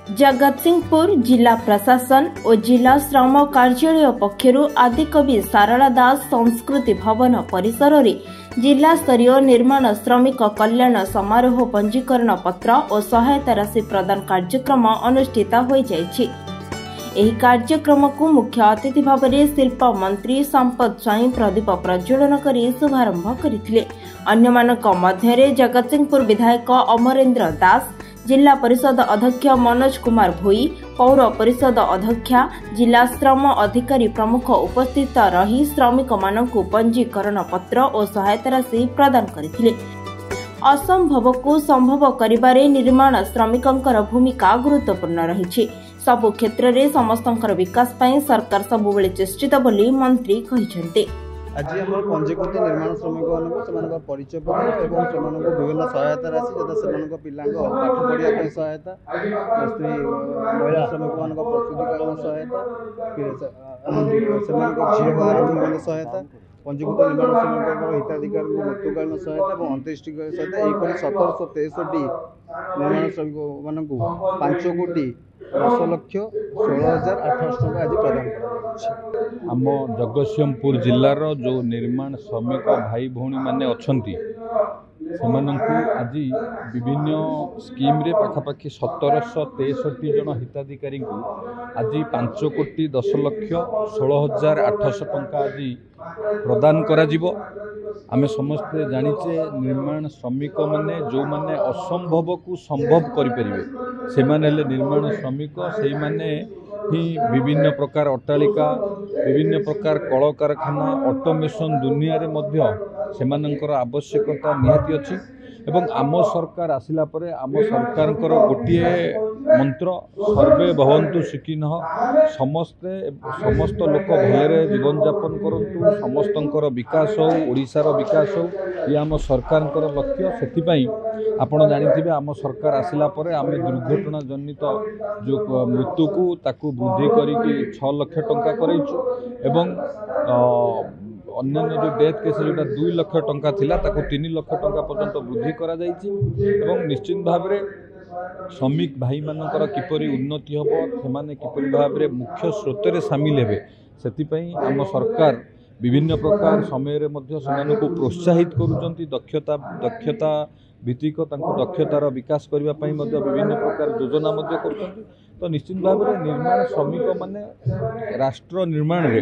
जगतसिंहपुर जिला प्रशासन और जिला श्रम कार्यालय पक्षरु आदिकवि सारला दास संस्कृति भवन परिसर रे जिला स्तरीय निर्माण श्रमिक कल्याण समारोह पंजीकरण पत्र और सहायता राशि प्रदान कार्यक्रम अनुष्ठित हो जायछि। एही कार्यक्रम को मुख्य अतिथि भाव में शिल्प मंत्री संपद स्वाई प्रदीप प्रज्वलन कर शुभारंभ करथिले। अन्यमानक मध्यरे जगतसिंहपुर विधायक अमरेन्द्र दास, जिला परिषद अध्यक्ष मनोज कुमार भोई, पौर परिषद अध्यक्षा, जिला श्रम अधिकारी प्रमुख उपस्थित रही श्रमिक मानकु पंजीकरण पत्र और सहायता राशि प्रदान करथिले। असंभव को संभव करिबारे निर्माण श्रमिकंकर भूमिका गुरुत्वपूर्ण रही। सबु क्षेत्र में समस्तंकर विकास पाई सरकार सबुबेले चेष्टित बोली मंत्री कहिसेंते। आज आम पंजीकृत निर्माण श्रमिक मान परिचय पत्र और विभिन्न सहायता राशि जैसे पिला पाठ पढ़ाई सहायता, स्त्री महिला श्रमिक मान प्रस्तुतिकालीन सहायता, झील सहायता, पंजीकृत निर्माण श्रमिक हिताधिकारी मृत्युकालीन सहायता और अंत्येष्टि सहायता यह 1763 निर्माण श्रमिक मान 5,10,16,800 टका आज प्रदान कर आम जगतसिंहपुर जिलार जो निर्माण श्रमिक भाई भौणी माने अच्छी आज विभिन्न स्कीम रे पाखापाखि 1763 जन हिताधिकारी आज 5,10,16,800 टका आज प्रदान करा जिवो। आमे समस्ते जानिचे निर्माण श्रमिक माने जो माने असंभव को संभव करिपरिबे से माने निर्माण श्रमिक से माने ही विभिन्न प्रकार अट्टालिका, विभिन्न प्रकार कल कारखाना, ऑटोमेशन दुनिया रे मध्य सेमानंकर आवश्यकता निहाती अछि। एवं आम सरकार आसिला परे आम सरकार गोटे मंत्र सर्वे भवन्तु सुखिनः, समस्त लोक भलरे जीवन यापन करंतु, समस्तंकर विकास हो, ओडिशार विकास हो, ये आम सरकार लक्ष्य। सेतिपई आपण जानिथिबे आम सरकार आसिला परे आमे दुर्घटना जनित जो मृत्यु को ताकू वृद्धि करिकि 6 लाख टंका करैछु एवं अन्य जो डेथ केस जो 2 लाख टंका थिला ताकू 3 लाख टंका पर्यंत वृद्धि करा जायछि। एवं निश्चित भाव में श्रमिक भाई मानकर किपरि उन्नति होबो, सेमाने किपरि भाव में मुख्य स्रोत रे शामिल हेबे, सेतिपई आम सरकार विभिन्न प्रकार समय रे मध्य सेमानकु प्रोत्साहित करूचंती। दक्षता भित्तिक दक्षतार विकास करने विभिन्न प्रकार योजना करुचंती। तो निश्चित भाव में निर्माण श्रमिक माने राष्ट्र निर्माण रे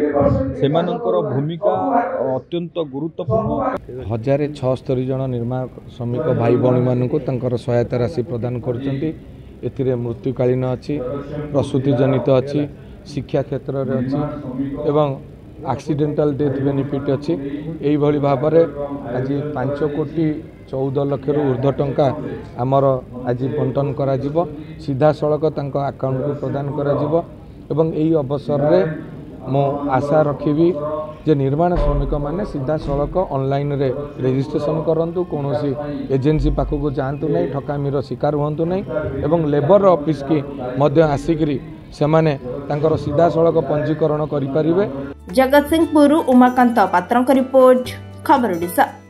सेमानकर भूमिका अत्यंत गुरुत्वपूर्ण। 1,076 जन निर्माण श्रमिक भाई भौणी मानक सहायता राशि प्रदान करचंती। एथिरे मृत्युकालीन अच्छी, प्रसूति जनित अच्छी, शिक्षा क्षेत्र में अच्छी एवं एक्सीडेंटल डेथ बेनिफिट अच्छी। यही भाव में आज 5,14,00,000 ऊर्ध्व टंका आमर आज बंटन करा जिवो, सीधा सड़क अकाउंट को प्रदान करा जिवो। एवं यही अवसर रे मो आशा रखिबी जे निर्माण श्रमिक माने सीधा सड़क ऑनलाइन रे रजिस्ट्रेशन करंतु, कौनसी एजेंसी पाखक जातु नहीं, ठकामीर शिकार हुंतु नहीं एवं लेबर ऑफिस की मध्य आसिकरी सेमाने तांकर सीधा सड़क पंजीकरण करि परिबे। जगतसिंहपुर उमाकांत पात्रंक रिपोर्ट, खबर ओडिशा।